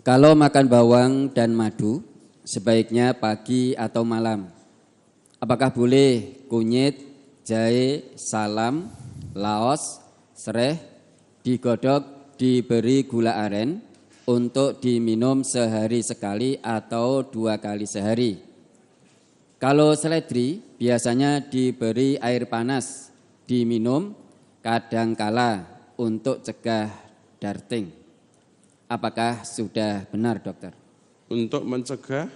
Kalau makan bawang dan madu, sebaiknya pagi atau malam. Apakah boleh kunyit, jahe, salam, laos, sereh, digodok, diberi gula aren untuk diminum sehari sekali atau 2 kali sehari? Kalau seledri biasanya diberi air panas, diminum kadangkala untuk cegah darting. Apakah sudah benar, dokter? Untuk mencegah?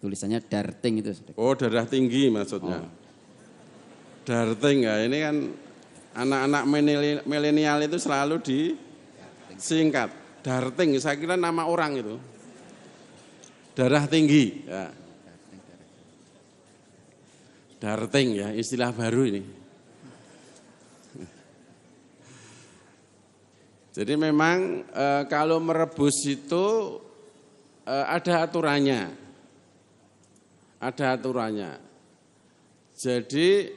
Tulisannya darting itu. Oh, darah tinggi maksudnya. Oh. Darting ya, ini kan anak-anak milenial itu selalu disingkat. Darting, saya kira nama orang itu. Darah tinggi. Ya. Darting ya, istilah baru ini. Jadi memang kalau merebus itu ada aturannya. Ada aturannya. Jadi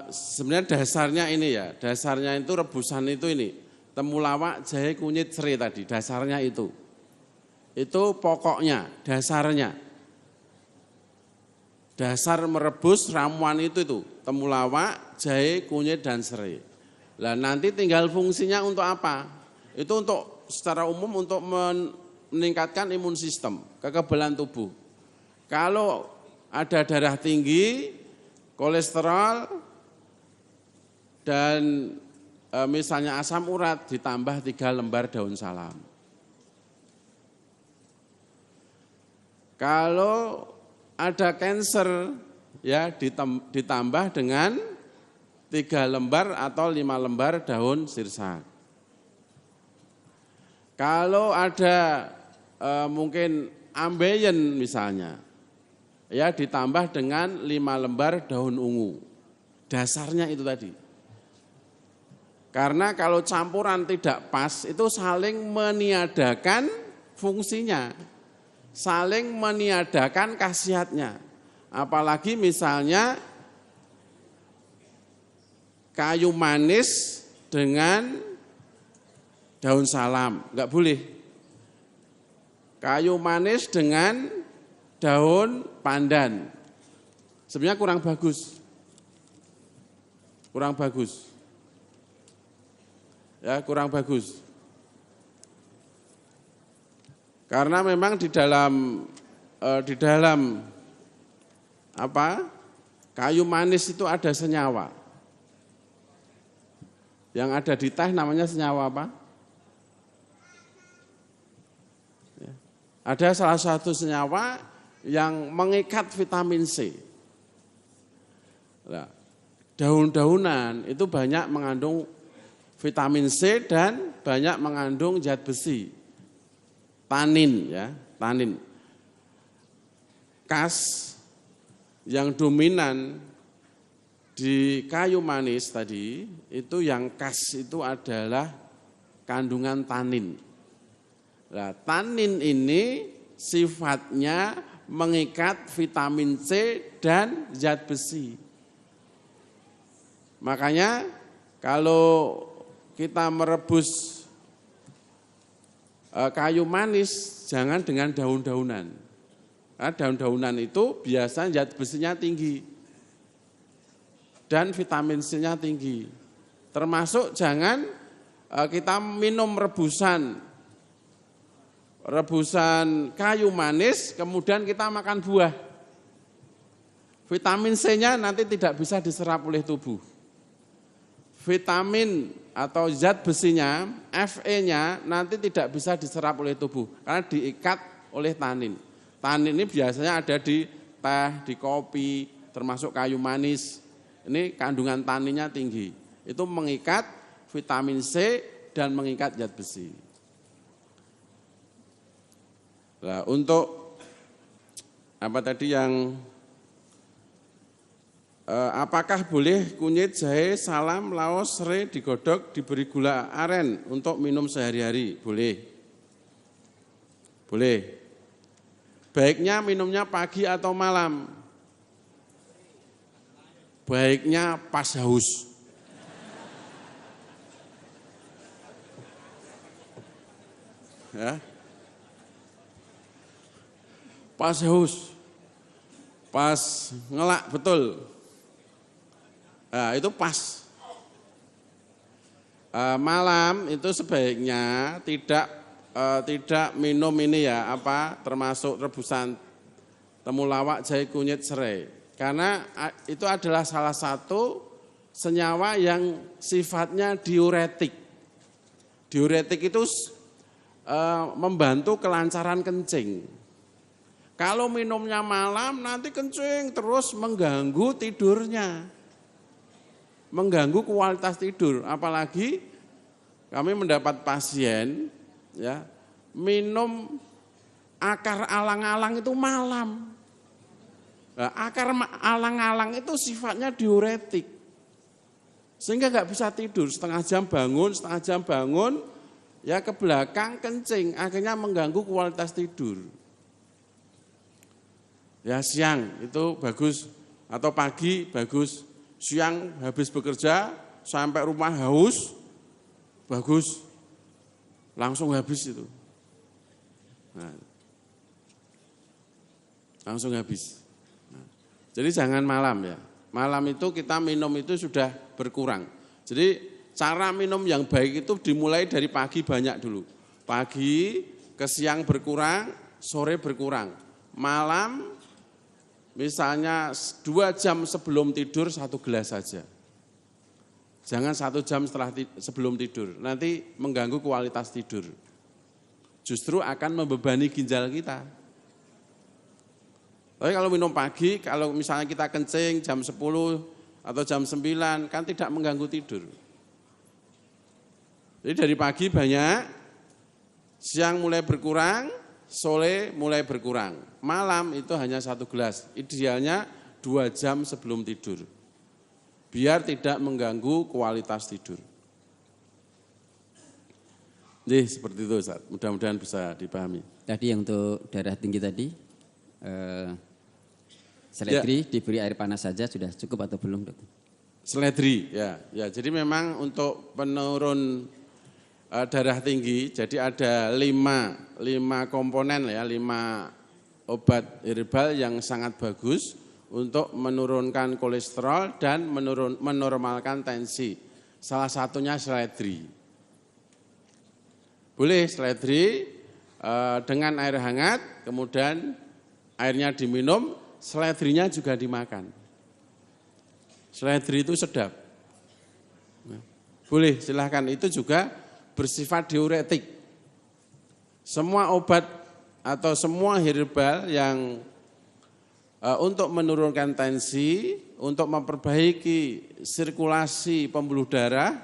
sebenarnya dasarnya ini ya, dasarnya itu rebusan itu ini. Temulawak, jahe, kunyit, serai tadi, dasarnya itu. Itu pokoknya, dasarnya. Dasar merebus ramuan itu temulawak, jahe, kunyit, dan serai. Lah nanti tinggal fungsinya untuk apa? Itu untuk secara umum untuk meningkatkan imun sistem, kekebalan tubuh. Kalau ada darah tinggi, kolesterol, dan misalnya asam urat ditambah 3 lembar daun salam. Kalau ada kanker ya ditambah dengan 3 lembar atau 5 lembar daun sirsak. Kalau ada mungkin ambeien misalnya, ya ditambah dengan 5 lembar daun ungu. Dasarnya itu tadi. Karena kalau campuran tidak pas itu saling meniadakan fungsinya, saling meniadakan khasiatnya. Apalagi misalnya kayu manis dengan daun salam, enggak boleh. Kayu manis dengan daun pandan, sebenarnya kurang bagus. Kurang bagus. Ya, kurang bagus. Karena memang di dalam kayu manis itu ada senyawa. Yang ada di teh namanya senyawa apa? Ya. Ada salah satu senyawa yang mengikat vitamin C. Nah, daun-daunan itu banyak mengandung vitamin C dan banyak mengandung zat besi. Tanin ya, tanin. Khas yang dominan di kayu manis tadi, itu yang khas itu adalah kandungan tanin. Nah, tanin ini sifatnya mengikat vitamin C dan zat besi. Makanya kalau kita merebus kayu manis, jangan dengan daun-daunan. Nah, daun-daunan itu biasanya zat besinya tinggi. Dan vitamin C-nya tinggi. Termasuk jangan kita minum rebusan kayu manis, kemudian kita makan buah. Vitamin C-nya nanti tidak bisa diserap oleh tubuh. Vitamin atau zat besinya, Fe-nya nanti tidak bisa diserap oleh tubuh, karena diikat oleh tanin. Tanin ini biasanya ada di teh, di kopi, termasuk kayu manis. Ini kandungan taninnya tinggi, itu mengikat vitamin C dan mengikat zat besi. Nah, untuk apa tadi yang apakah boleh kunyit, jahe, salam, laos, serai digodok, diberi gula aren untuk minum sehari-hari? Boleh. Boleh. Baiknya minumnya pagi atau malam? Baiknya pas haus. Ya. Pas haus, pas ngelak betul. Nah, itu pas. Malam itu sebaiknya tidak minum ini ya, termasuk rebusan temulawak, jahe, kunyit, serai. Karena itu adalah salah satu senyawa yang sifatnya diuretik. Diuretik itu membantu kelancaran kencing. Kalau minumnya malam nanti kencing terus mengganggu tidurnya. Mengganggu kualitas tidur. Apalagi kami mendapat pasien ya minum akar alang-alang itu malam. Nah, akar alang-alang itu sifatnya diuretik. Sehingga nggak bisa tidur, setengah jam bangun, ya ke belakang kencing, akhirnya mengganggu kualitas tidur. Ya siang itu bagus, atau pagi bagus, siang habis bekerja sampai rumah haus, bagus, langsung habis itu. Nah, langsung habis. Nah, jadi jangan malam ya, malam itu kita minum itu sudah berkurang. Jadi cara minum yang baik itu dimulai dari pagi banyak dulu. Pagi ke siang berkurang, sore berkurang. Malam misalnya 2 jam sebelum tidur 1 gelas saja. Jangan 1 jam sebelum tidur, nanti mengganggu kualitas tidur. Justru akan membebani ginjal kita. Tapi kalau minum pagi, kalau misalnya kita kencing jam 10 atau jam 9 kan tidak mengganggu tidur. Jadi dari pagi banyak, siang mulai berkurang, sore mulai berkurang. Malam itu hanya 1 gelas, idealnya 2 jam sebelum tidur. Biar tidak mengganggu kualitas tidur. Jadi seperti itu Ustaz, mudah-mudahan bisa dipahami. Tadi yang untuk darah tinggi tadi, seledri diberi air panas saja sudah cukup atau belum, Dok? Seledri, ya. Jadi memang untuk penurun darah tinggi, jadi ada 5 komponen ya, 5 obat herbal yang sangat bagus untuk menurunkan kolesterol dan menormalkan tensi. Salah satunya seledri. Boleh seledri dengan air hangat, kemudian airnya diminum, seledrinya juga dimakan. Seledri itu sedap. Boleh, silahkan, itu juga bersifat diuretik. Semua obat atau semua herbal yang untuk menurunkan tensi, untuk memperbaiki sirkulasi pembuluh darah,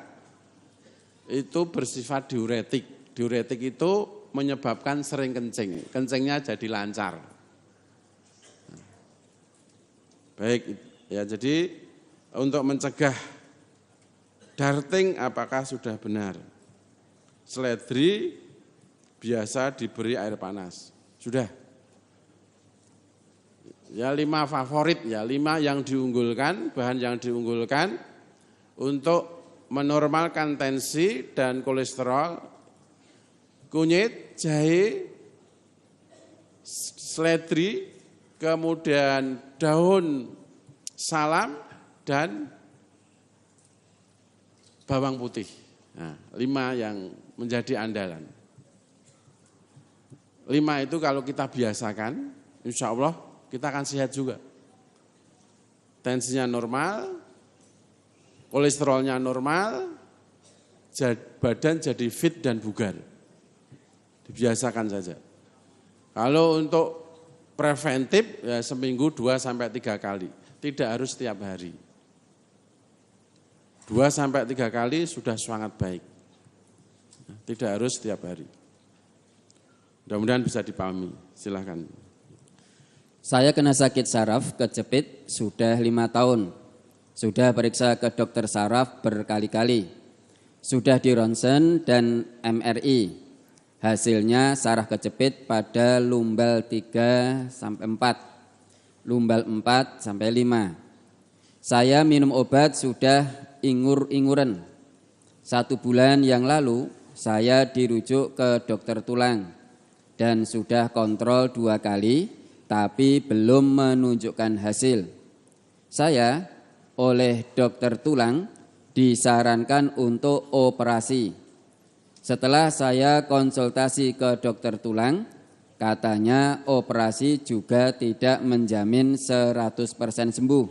itu bersifat diuretik. Diuretik itu menyebabkan sering kencing, kencingnya jadi lancar. Baik, ya jadi untuk mencegah darting apakah sudah benar? Seledri biasa diberi air panas. Sudah. Ya 5 favorit ya, 5 yang diunggulkan, bahan yang diunggulkan untuk menormalkan tensi dan kolesterol, kunyit, jahe, seledri, kemudian daun salam dan bawang putih. Nah, 5 yang menjadi andalan. 5 itu kalau kita biasakan, insya Allah kita akan sehat juga. Tensinya normal, kolesterolnya normal, badan jadi fit dan bugar. Dibiasakan saja. Kalau untuk preventif, ya seminggu 2-3 kali. Tidak harus setiap hari. 2-3 kali sudah sangat baik. Tidak harus setiap hari. Mudah-mudahan bisa dipahami. Silahkan. Saya kena sakit saraf kejepit sudah 5 tahun. Sudah periksa ke dokter saraf berkali-kali. Sudah di ronsen dan MRI. Hasilnya saraf kejepit pada lumbal 3-4, lumbal 4-5. Saya minum obat sudah ingur-inguran. 1 bulan yang lalu saya dirujuk ke dokter tulang dan sudah kontrol 2 kali, tapi belum menunjukkan hasil. Saya oleh dokter tulang disarankan untuk operasi. Setelah saya konsultasi ke dokter tulang, katanya operasi juga tidak menjamin 100% sembuh.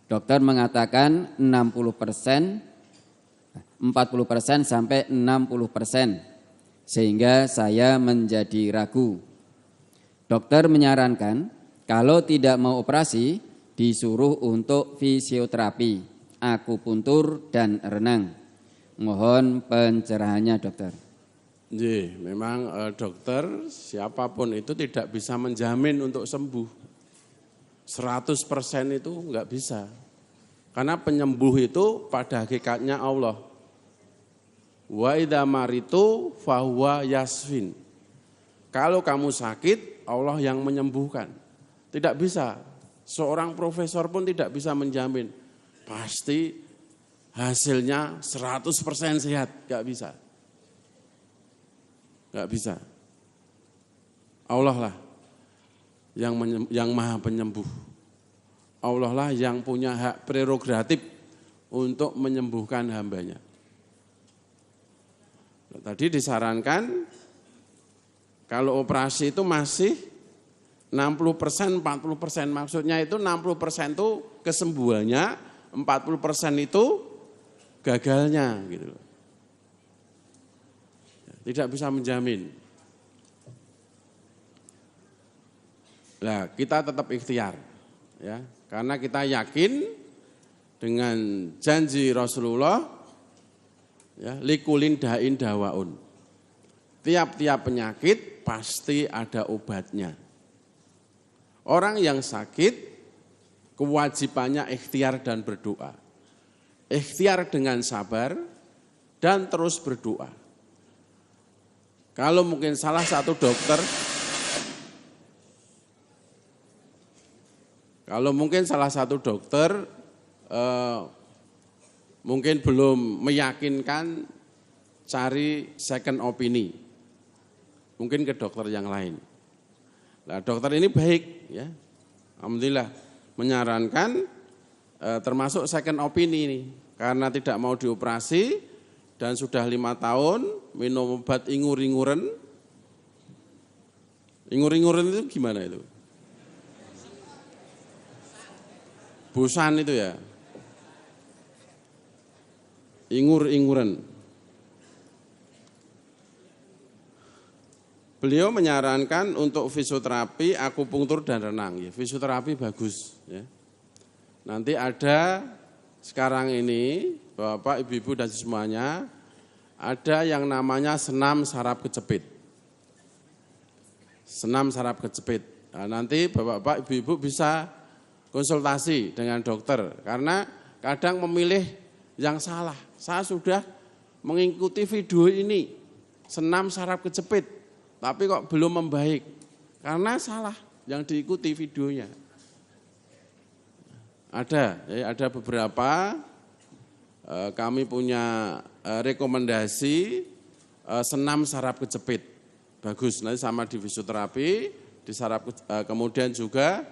Dokter mengatakan 40% sampai 60%, sehingga saya menjadi ragu. Dokter menyarankan kalau tidak mau operasi, disuruh untuk fisioterapi, akupuntur, dan renang. Mohon pencerahannya, dokter. Memang dokter siapapun itu tidak bisa menjamin untuk sembuh. 100% itu enggak bisa. Karena penyembuh itu pada hakikatnya Allah. Wa idza maritu fahuwa yasfin. Kalau kamu sakit, Allah yang menyembuhkan. Tidak bisa. Seorang profesor pun tidak bisa menjamin. Pasti hasilnya 100% sehat, enggak bisa. Enggak bisa. Allah lah yang maha penyembuh. Allah lah yang punya hak prerogatif untuk menyembuhkan hambanya. Tadi disarankan kalau operasi itu masih 60%, 40%. Maksudnya itu 60% itu kesembuhannya, 40% itu gagalnya gitu. Tidak bisa menjamin. Nah, kita tetap ikhtiar, ya. Karena kita yakin dengan janji Rasulullah, ya, likulin da'in dawaun. Tiap-tiap penyakit pasti ada obatnya. Orang yang sakit kewajibannya ikhtiar dan berdoa. Ikhtiar dengan sabar dan terus berdoa. Kalau mungkin salah satu dokter mungkin belum meyakinkan, cari second opini, mungkin ke dokter yang lain. Nah, dokter ini baik, ya, alhamdulillah menyarankan termasuk second opini ini, karena tidak mau dioperasi dan sudah 5 tahun minum obat ingur-inguren. Ingur-inguren itu gimana itu? Bosan itu ya, ingur-inguren. Beliau menyarankan untuk fisioterapi, akupunktur, dan renang. Ya, fisioterapi bagus. Ya. Nanti ada sekarang ini, Bapak, Ibu-ibu, dan semuanya, ada yang namanya senam saraf kejepit. Senam saraf kejepit. Nah, nanti Bapak, Ibu-ibu bisa konsultasi dengan dokter, karena kadang memilih yang salah. Saya sudah mengikuti video ini, senam saraf kejepit, tapi kok belum membaik, karena salah yang diikuti videonya. Ada beberapa, kami punya rekomendasi senam saraf kejepit, bagus, nanti sama di fisioterapi, di saraf, kemudian juga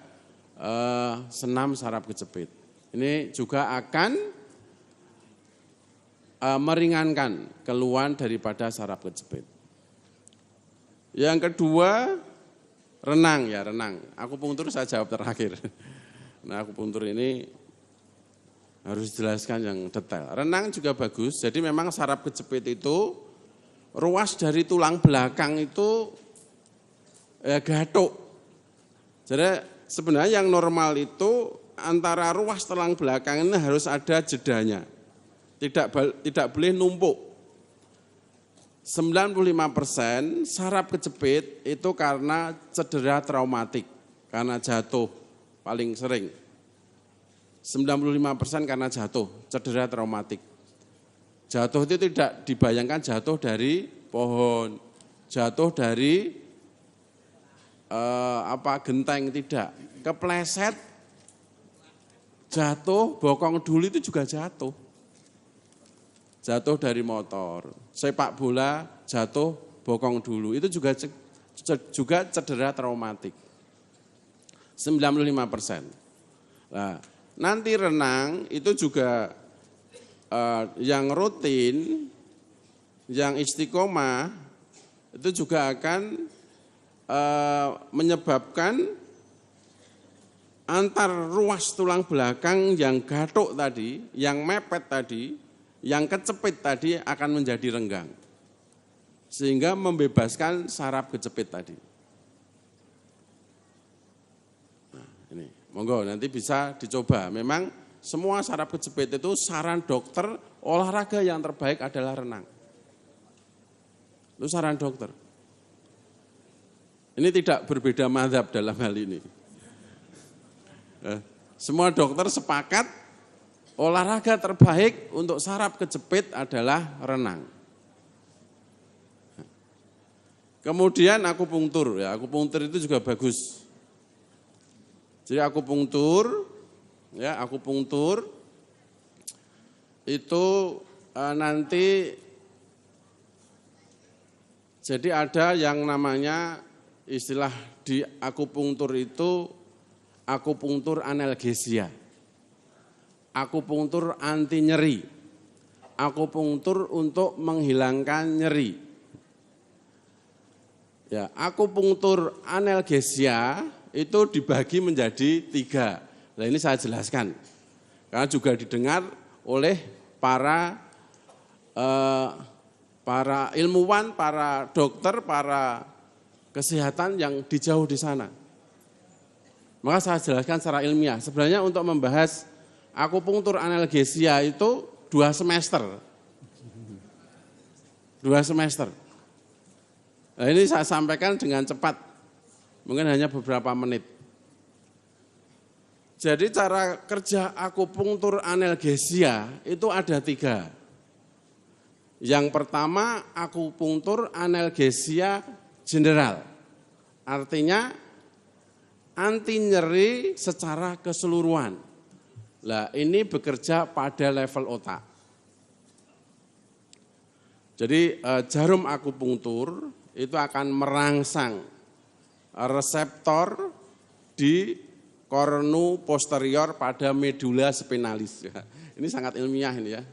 senam saraf kejepit. Ini juga akan meringankan keluhan daripada saraf kejepit. Yang kedua, renang, ya, renang. Akupunktur saya jawab terakhir. Nah, akupunktur ini harus dijelaskan yang detail. Renang juga bagus. Jadi memang saraf kejepit itu ruas dari tulang belakang itu gatuk. Jadi sebenarnya yang normal itu antara ruas tulang belakang ini harus ada jedanya. Tidak boleh numpuk. 95% saraf kejepit itu karena cedera traumatik, karena jatuh paling sering. 95% karena jatuh, cedera traumatik. Jatuh itu tidak dibayangkan jatuh dari pohon, jatuh dari genteng, tidak. Kepleset, jatuh, bokong duli itu juga jatuh. 95% itu karena cedera traumatik. 95% karena jatuh, cedera traumatik. Jatuh dari pohon, jatuh dari genteng, tidak. Kepleset, jatuh, bokong duli itu juga jatuh. 95% karena cedera traumatik. Jatuh dari pohon, jatuh dari genteng, tidak. Kepleset, jatuh, bokong duli itu juga jatuh. jatuh dari motor, sepak bola jatuh bokong dulu, itu juga cedera traumatik. 95%. Nah, nanti renang itu juga yang rutin, yang istiqomah, itu juga akan menyebabkan antar ruas tulang belakang yang gatuk tadi, yang mepet tadi, yang kecepit tadi akan menjadi renggang. Sehingga membebaskan saraf kecepit tadi. Nah, ini, monggo nanti bisa dicoba. Memang semua saraf kecepit itu saran dokter, olahraga yang terbaik adalah renang. Itu saran dokter. Ini tidak berbeda mazhab dalam hal ini. Semua dokter sepakat olahraga terbaik untuk saraf kecepit adalah renang. Kemudian akupunktur, ya akupunktur itu juga bagus. Jadi akupunktur itu nanti jadi ada yang namanya istilah di akupunktur itu akupunktur analgesia, akupunktur anti nyeri, akupunktur untuk menghilangkan nyeri. Ya, akupunktur analgesia itu dibagi menjadi 3. Nah ini saya jelaskan, karena juga didengar oleh para ilmuwan, para dokter, para kesehatan yang di jauh di sana. Maka saya jelaskan secara ilmiah. Sebenarnya untuk membahas akupunktur analgesia itu 2 semester. 2 semester. Nah ini saya sampaikan dengan cepat, mungkin hanya beberapa menit. Jadi cara kerja akupunktur analgesia itu ada 3. Yang pertama akupunktur analgesia general, artinya anti nyeri secara keseluruhan. Nah ini bekerja pada level otak. Jadi jarum akupunktur itu akan merangsang reseptor di kornu posterior pada medula spinalis. Ini sangat ilmiah ini ya.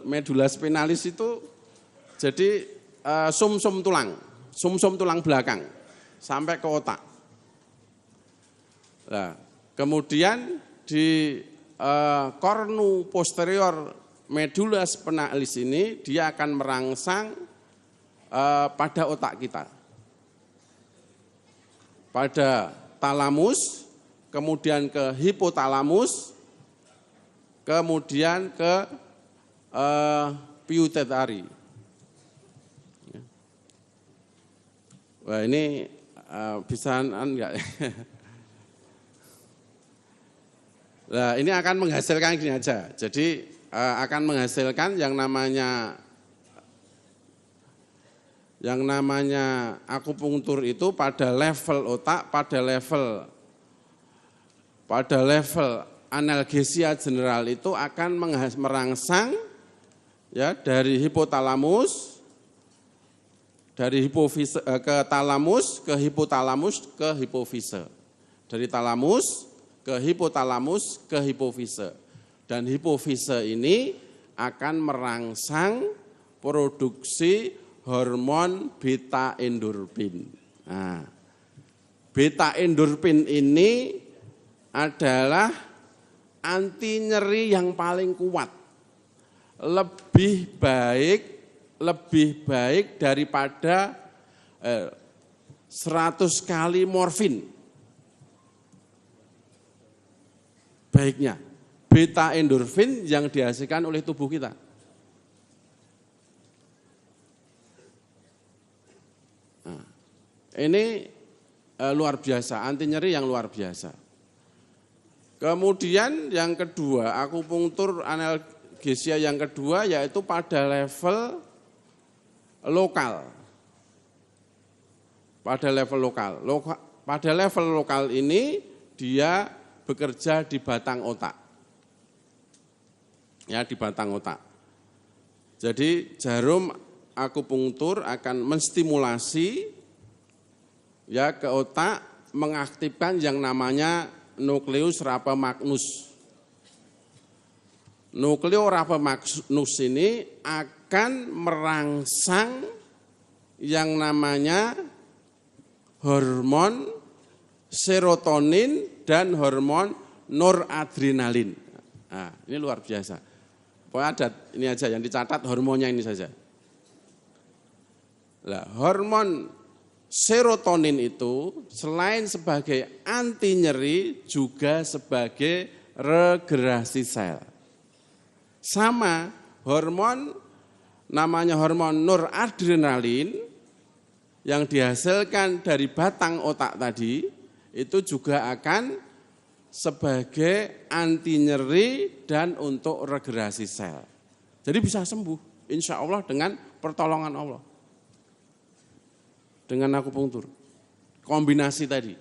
Medula spinalis itu jadi sumsum tulang belakang sampai ke otak. Nah, kemudian di kornu posterior medula spinalis ini dia akan merangsang pada otak kita, pada talamus, kemudian ke hipotalamus, kemudian ke pituitari. Wah ini bisa enggak? Nah ini akan menghasilkan gini aja, jadi akan menghasilkan yang namanya akupunktur itu pada level otak, pada level analgesia general itu akan merangsang ya dari hipotalamus, dari hipofise ke talamus, ke hipotalamus, ke hipofise. Dari talamus ke hipotalamus, ke hipofise. Dan hipofise ini akan merangsang produksi hormon beta endorfin. Nah, beta endorfin ini adalah anti nyeri yang paling kuat. Lebih baik daripada 100 kali morfin. Baiknya beta endorfin yang dihasilkan oleh tubuh kita. Ini luar biasa, anti nyeri yang luar biasa. Kemudian yang kedua, akupunktur analgesia yang kedua yaitu pada level lokal. Pada level lokal. Pada level lokal ini dia bekerja di batang otak. Ya, di batang otak. Jadi jarum akupunktur akan menstimulasi ya ke otak, mengaktifkan yang namanya nukleus rapamagnus. Nukleus rapamagnus ini akan merangsang yang namanya hormon serotonin dan hormon noradrenalin. Nah, ini luar biasa. Pokoknya ada ini aja yang dicatat hormonnya ini saja. Nah, hormon serotonin itu selain sebagai anti nyeri juga sebagai regenerasi sel. Sama hormon namanya hormon noradrenalin yang dihasilkan dari batang otak tadi itu juga akan sebagai anti nyeri dan untuk regenerasi sel. Jadi bisa sembuh, insya Allah dengan pertolongan Allah. Dengan akupunktur. Kombinasi tadi.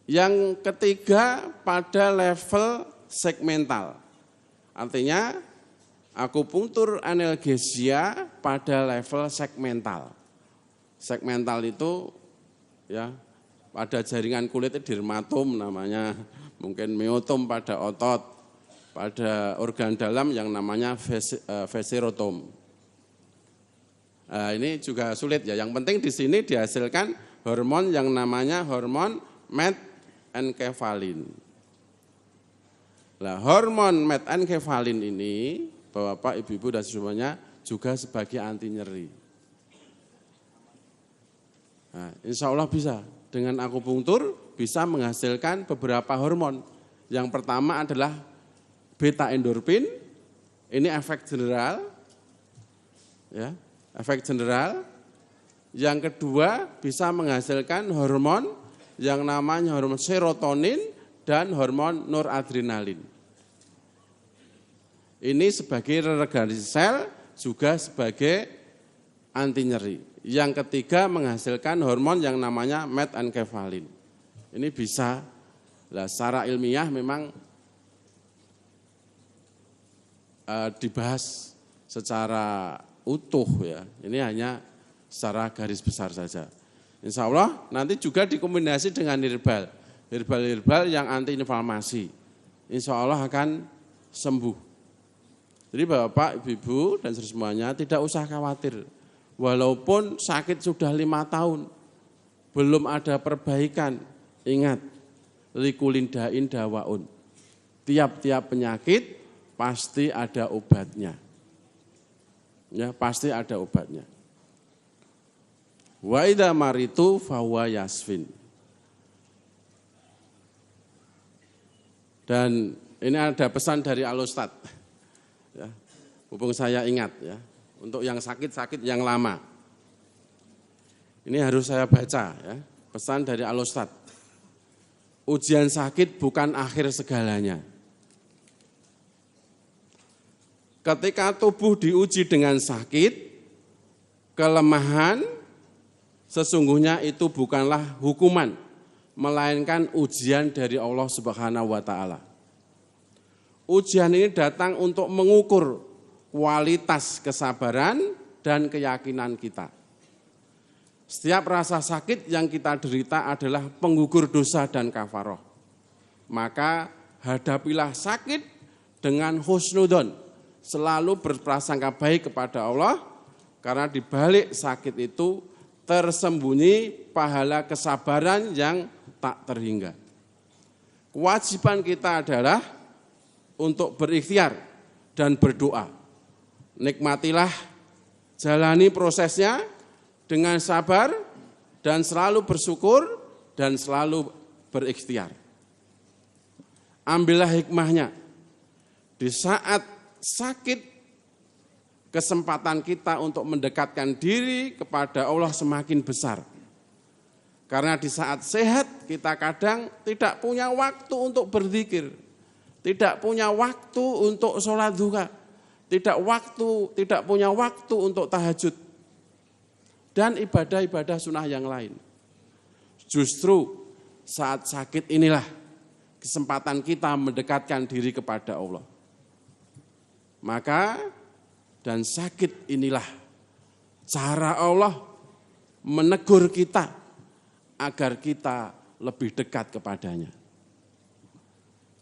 Yang ketiga pada level segmental. Artinya akupunktur analgesia pada level segmental. Segmental itu ya pada jaringan kulit itu dermatom namanya, mungkin meotom pada otot, pada organ dalam yang namanya viscerotom. Nah, ini juga sulit ya. Yang penting di sini dihasilkan hormon yang namanya hormon methenkephalin. Nah, hormon methenkephalin ini, Bapak, Ibu, dan semuanya juga sebagai anti nyeri. Nah, insya Allah bisa. Dengan akupunktur bisa menghasilkan beberapa hormon. Yang pertama adalah beta endorfin, ini efek general, ya, efek general. Yang kedua bisa menghasilkan hormon yang namanya hormon serotonin dan hormon noradrenalin. Ini sebagai regenerasi sel, juga sebagai anti nyeri. Yang ketiga menghasilkan hormon yang namanya methenkephalin. Ini bisa, secara ilmiah memang dibahas secara utuh ya. Ini hanya secara garis besar saja. Insya Allah nanti juga dikombinasi dengan herbal. Herbal yang anti inflamasi. Insya Allah akan sembuh. Jadi Bapak, Ibu, dan semuanya tidak usah khawatir. Walaupun sakit sudah 5 tahun, belum ada perbaikan, ingat, likulindain dawaun. Tiap-tiap penyakit pasti ada obatnya. Ya, pasti ada obatnya. Wa idza maritu fahuwa yasfin. Dan ini ada pesan dari Al-Ustad. Ya, hubung saya ingat ya. Untuk yang sakit-sakit yang lama. Ini harus saya baca ya, pesan dari Al-Ustad. Ujian sakit bukan akhir segalanya. Ketika tubuh diuji dengan sakit, kelemahan, sesungguhnya itu bukanlah hukuman, melainkan ujian dari Allah Subhanahu wa Ta'ala. Ujian ini datang untuk mengukur kualitas kesabaran dan keyakinan kita. Setiap rasa sakit yang kita derita adalah penggugur dosa dan kafaroh. Maka hadapilah sakit dengan husnudon, selalu berprasangka baik kepada Allah, karena di balik sakit itu tersembunyi pahala kesabaran yang tak terhingga. Kewajiban kita adalah untuk berikhtiar dan berdoa. Nikmatilah, jalani prosesnya dengan sabar dan selalu bersyukur dan selalu berikhtiar. Ambillah hikmahnya. Di saat sakit, kesempatan kita untuk mendekatkan diri kepada Allah semakin besar. Karena di saat sehat kita kadang tidak punya waktu untuk berzikir, tidak punya waktu untuk sholat duha, tidak punya waktu untuk tahajud dan ibadah-ibadah sunnah yang lain. Justru saat sakit inilah kesempatan kita mendekatkan diri kepada Allah. Maka dan sakit inilah cara Allah menegur kita agar kita lebih dekat kepadanya.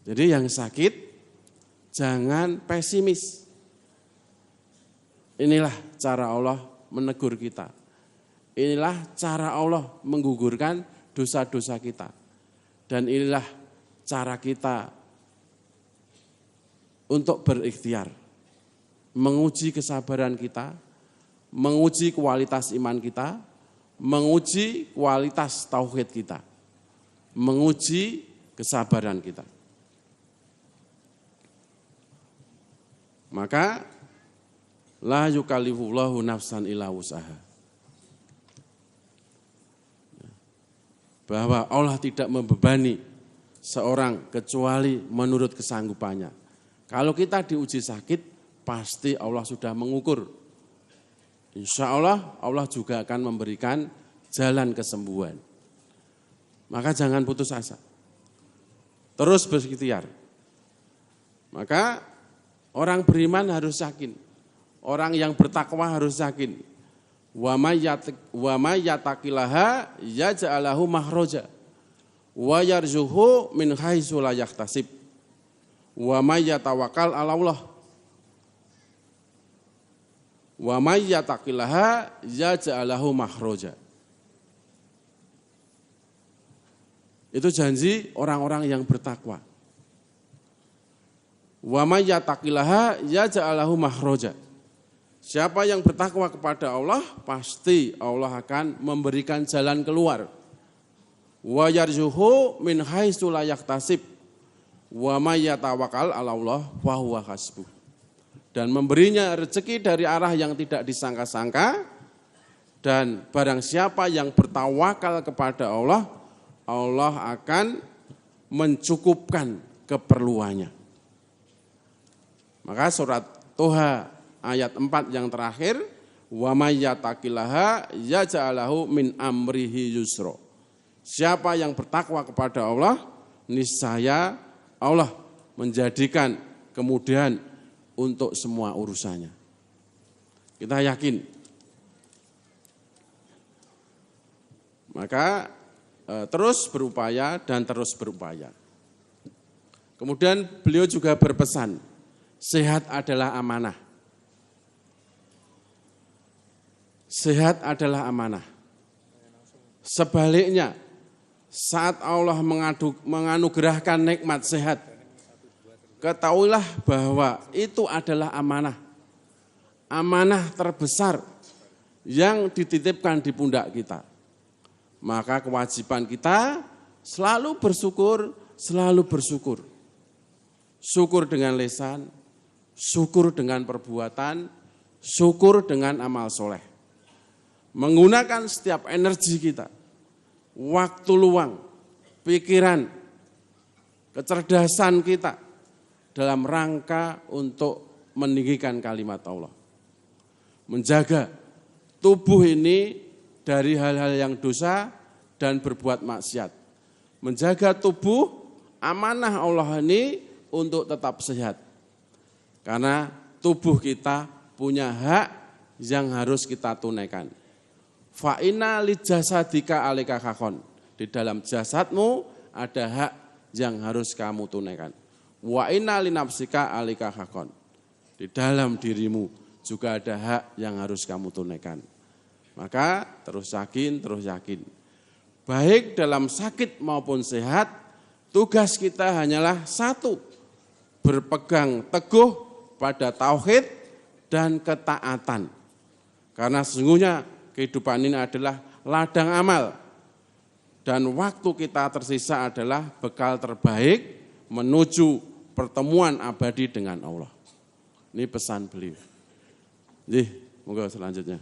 Jadi yang sakit jangan pesimis. Inilah cara Allah menegur kita. Inilah cara Allah menggugurkan dosa-dosa kita. Dan inilah cara kita untuk berikhtiar, menguji kesabaran kita, menguji kualitas iman kita, menguji kualitas tauhid kita, menguji kesabaran kita. Maka la yukallifullahu nafsan illa wus'aha. Bahwa Allah tidak membebani seorang kecuali menurut kesanggupannya. Kalau kita diuji sakit, pasti Allah sudah mengukur. Insya Allah, Allah juga akan memberikan jalan kesembuhan. Maka jangan putus asa. Terus berikhtiar. Maka orang beriman harus yakin. Orang yang bertakwa harus yakin. Wa may yattaqillaha yaj'alahu makhraja wa yarzuqhu min haitsu la yahtasib. Wa may yatawakkal 'ala Allah. Wa may yattaqillaha yaj'alahu makhraja. Itu janji orang-orang yang bertakwa. Wa may yattaqillaha yaj'alahu makhraja. Siapa yang bertakwa kepada Allah, pasti Allah akan memberikan jalan keluar. Wa yarzuqhu min haitsu la yahtasib. Wa may yatawakkal 'ala Allah fa huwa hasbuh. Dan memberinya rezeki dari arah yang tidak disangka-sangka. Dan barang siapa yang bertawakal kepada Allah, Allah akan mencukupkan keperluannya. Maka surat Toha ayat 4 yang terakhir, wa may yattaqillaha yaj'alahu min amrihi yusra. Siapa yang bertakwa kepada Allah, niscaya Allah menjadikan kemudahan untuk semua urusannya. Kita yakin. Maka terus berupaya dan terus berupaya. Kemudian beliau juga berpesan, sehat adalah amanah. Sehat adalah amanah. Sebaliknya, saat Allah menganugerahkan nikmat sehat, ketahuilah bahwa itu adalah amanah. Amanah terbesar yang dititipkan di pundak kita. Maka kewajiban kita selalu bersyukur, selalu bersyukur. Syukur dengan lisan, syukur dengan perbuatan, syukur dengan amal soleh. Menggunakan setiap energi kita, waktu luang, pikiran, kecerdasan kita dalam rangka untuk meninggikan kalimat Allah. Menjaga tubuh ini dari hal-hal yang dosa dan berbuat maksiat. Menjaga tubuh, amanah Allah ini untuk tetap sehat. Karena tubuh kita punya hak yang harus kita tunaikan. Fa inna li jasadika 'alaika haqqan. Di dalam jasadmu ada hak yang harus kamu tunaikan. Wa inna li nafsika 'alaika haqqan. Di dalam dirimu juga ada hak yang harus kamu tunaikan. Maka terus yakin, terus yakin. Baik dalam sakit maupun sehat, tugas kita hanyalah satu, berpegang teguh pada tauhid dan ketaatan. Karena sesungguhnya kehidupan ini adalah ladang amal. Dan waktu kita tersisa adalah bekal terbaik menuju pertemuan abadi dengan Allah. Ini pesan beliau. Monggo selanjutnya.